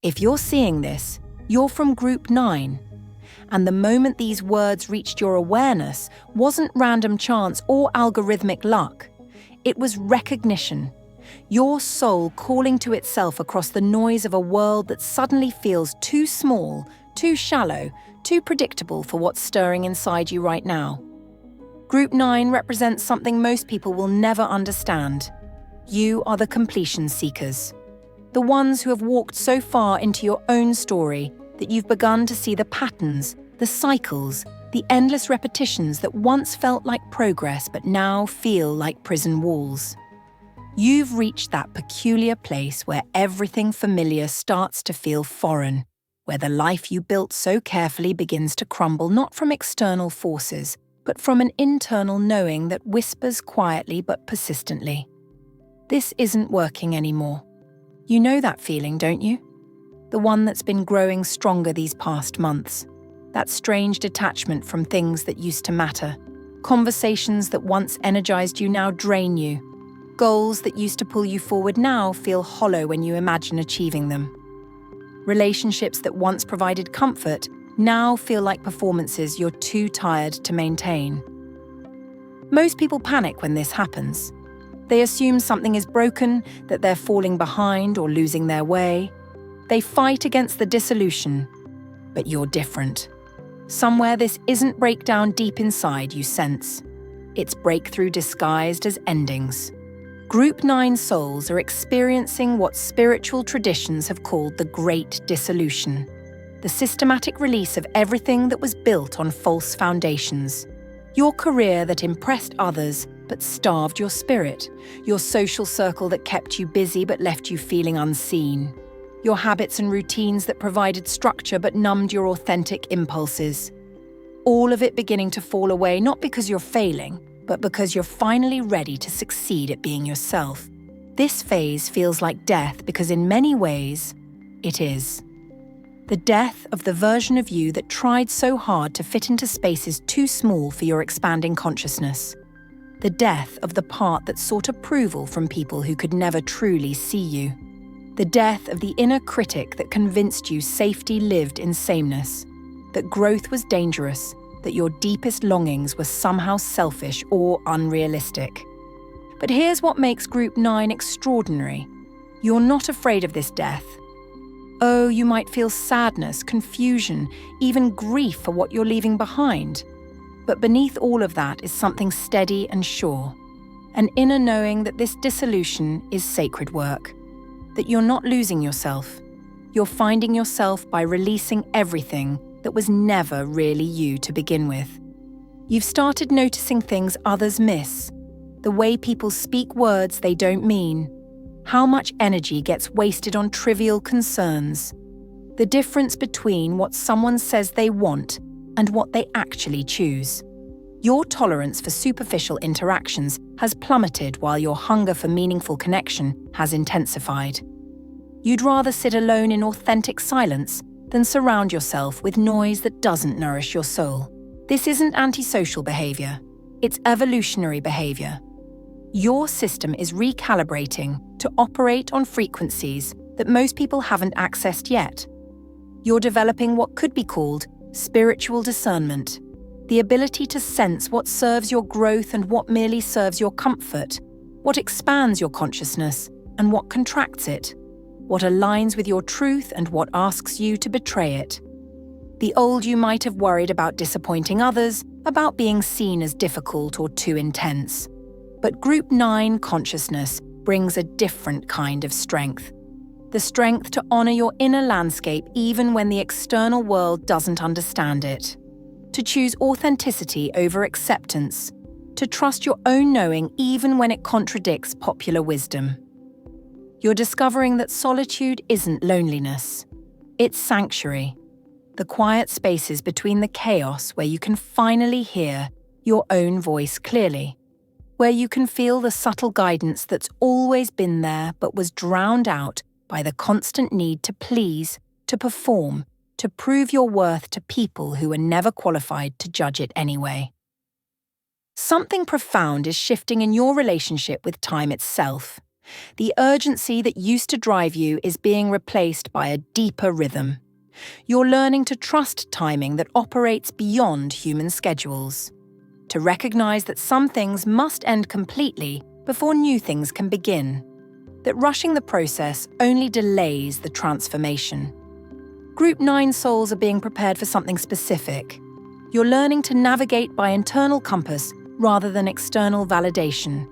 If you're seeing this, you're from Group 9. And the moment these words reached your awareness wasn't random chance or algorithmic luck. It was recognition. Your soul calling to itself across the noise of a world that suddenly feels too small, too shallow, too predictable for what's stirring inside you right now. Group 9 represents something most people will never understand. You are the completion seekers. The ones who have walked so far into your own story that you've begun to see the patterns, the cycles, the endless repetitions that once felt like progress but now feel like prison walls. You've reached that peculiar place where everything familiar starts to feel foreign, where the life you built so carefully begins to crumble not from external forces, but from an internal knowing that whispers quietly but persistently. This isn't working anymore. You know that feeling, don't you? The one that's been growing stronger these past months. That strange detachment from things that used to matter. Conversations that once energized you now drain you. Goals that used to pull you forward now feel hollow when you imagine achieving them. Relationships that once provided comfort now feel like performances you're too tired to maintain. Most people panic when this happens. They assume something is broken, that they're falling behind or losing their way. They fight against the dissolution. But you're different. Somewhere this isn't breakdown deep inside you sense. It's breakthrough disguised as endings. Group 9 souls are experiencing what spiritual traditions have called the Great Dissolution, the systematic release of everything that was built on false foundations. Your career that impressed others but starved your spirit, your social circle that kept you busy but left you feeling unseen, your habits and routines that provided structure but numbed your authentic impulses. All of it beginning to fall away not because you're failing, but because you're finally ready to succeed at being yourself. This phase feels like death because in many ways, it is. The death of the version of you that tried so hard to fit into spaces too small for your expanding consciousness. The death of the part that sought approval from people who could never truly see you. The death of the inner critic that convinced you safety lived in sameness, that growth was dangerous, that your deepest longings were somehow selfish or unrealistic. But here's what makes Group 9 extraordinary. You're not afraid of this death. Oh, you might feel sadness, confusion, even grief for what you're leaving behind. But beneath all of that is something steady and sure. An inner knowing that this dissolution is sacred work. That you're not losing yourself. You're finding yourself by releasing everything that was never really you to begin with. You've started noticing things others miss. The way people speak words they don't mean. How much energy gets wasted on trivial concerns. The difference between what someone says they want and what they actually choose. Your tolerance for superficial interactions has plummeted while your hunger for meaningful connection has intensified. You'd rather sit alone in authentic silence than surround yourself with noise that doesn't nourish your soul. This isn't antisocial behavior. It's evolutionary behavior. Your system is recalibrating to operate on frequencies that most people haven't accessed yet. You're developing what could be called spiritual discernment, the ability to sense what serves your growth and what merely serves your comfort, what expands your consciousness and what contracts it, what aligns with your truth and what asks you to betray it. The old you might have worried about disappointing others, about being seen as difficult or too intense. But Group 9 consciousness brings a different kind of strength. The strength to honor your inner landscape even when the external world doesn't understand it. To choose authenticity over acceptance. To trust your own knowing even when it contradicts popular wisdom. You're discovering that solitude isn't loneliness. It's sanctuary. The quiet spaces between the chaos where you can finally hear your own voice clearly. Where you can feel the subtle guidance that's always been there but was drowned out by the constant need to please, to perform, to prove your worth to people who were never qualified to judge it anyway. Something profound is shifting in your relationship with time itself. The urgency that used to drive you is being replaced by a deeper rhythm. You're learning to trust timing that operates beyond human schedules. To recognize that some things must end completely before new things can begin. That rushing the process only delays the transformation. Group 9 souls are being prepared for something specific. You're learning to navigate by internal compass rather than external validation.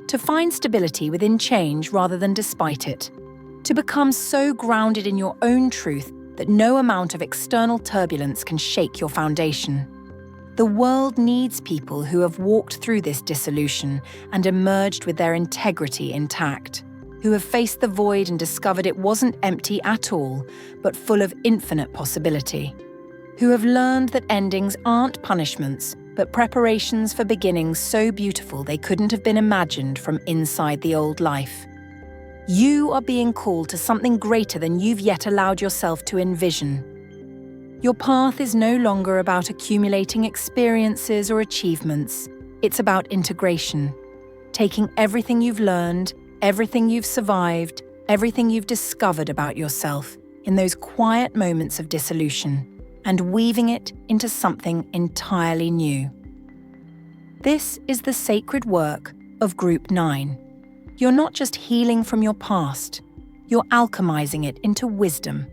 To find stability within change rather than despite it. To become so grounded in your own truth that no amount of external turbulence can shake your foundation. The world needs people who have walked through this dissolution and emerged with their integrity intact, who have faced the void and discovered it wasn't empty at all, but full of infinite possibility, who have learned that endings aren't punishments, but preparations for beginnings so beautiful they couldn't have been imagined from inside the old life. You are being called to something greater than you've yet allowed yourself to envision. Your path is no longer about accumulating experiences or achievements. It's about integration, taking everything you've learned, everything you've survived, everything you've discovered about yourself in those quiet moments of dissolution, and weaving it into something entirely new. This is the sacred work of Group 9. You're not just healing from your past, you're alchemizing it into wisdom.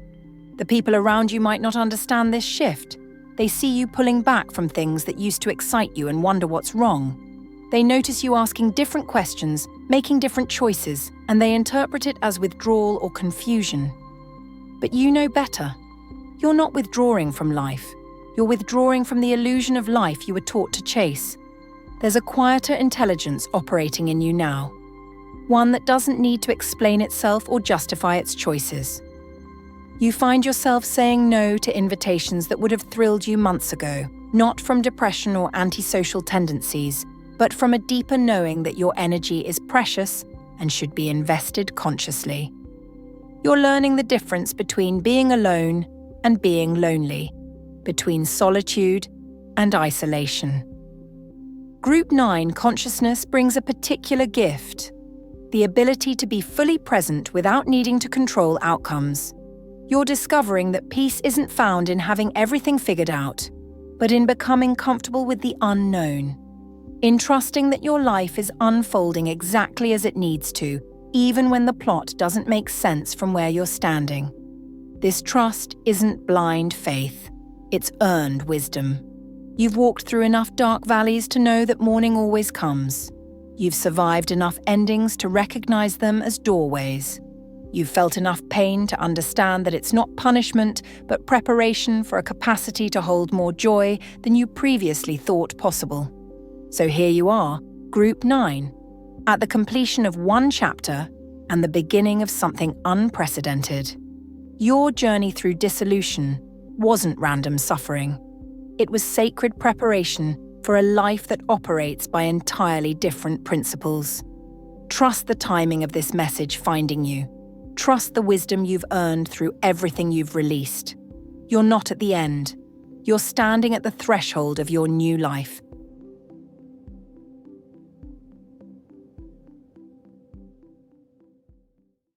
The people around you might not understand this shift. They see you pulling back from things that used to excite you and wonder what's wrong. They notice you asking different questions, making different choices, and they interpret it as withdrawal or confusion. But you know better. You're not withdrawing from life. You're withdrawing from the illusion of life you were taught to chase. There's a quieter intelligence operating in you now. One that doesn't need to explain itself or justify its choices. You find yourself saying no to invitations that would have thrilled you months ago, not from depression or antisocial tendencies, but from a deeper knowing that your energy is precious and should be invested consciously. You're learning the difference between being alone and being lonely, between solitude and isolation. Group 9 consciousness brings a particular gift, the ability to be fully present without needing to control outcomes. You're discovering that peace isn't found in having everything figured out, but in becoming comfortable with the unknown, in trusting that your life is unfolding exactly as it needs to, even when the plot doesn't make sense from where you're standing. This trust isn't blind faith, it's earned wisdom. You've walked through enough dark valleys to know that morning always comes. You've survived enough endings to recognize them as doorways. You've felt enough pain to understand that it's not punishment, but preparation for a capacity to hold more joy than you previously thought possible. So here you are, Group 9, at the completion of one chapter and the beginning of something unprecedented. Your journey through dissolution wasn't random suffering. It was sacred preparation for a life that operates by entirely different principles. Trust the timing of this message finding you. Trust the wisdom you've earned through everything you've released. You're not at the end. You're standing at the threshold of your new life,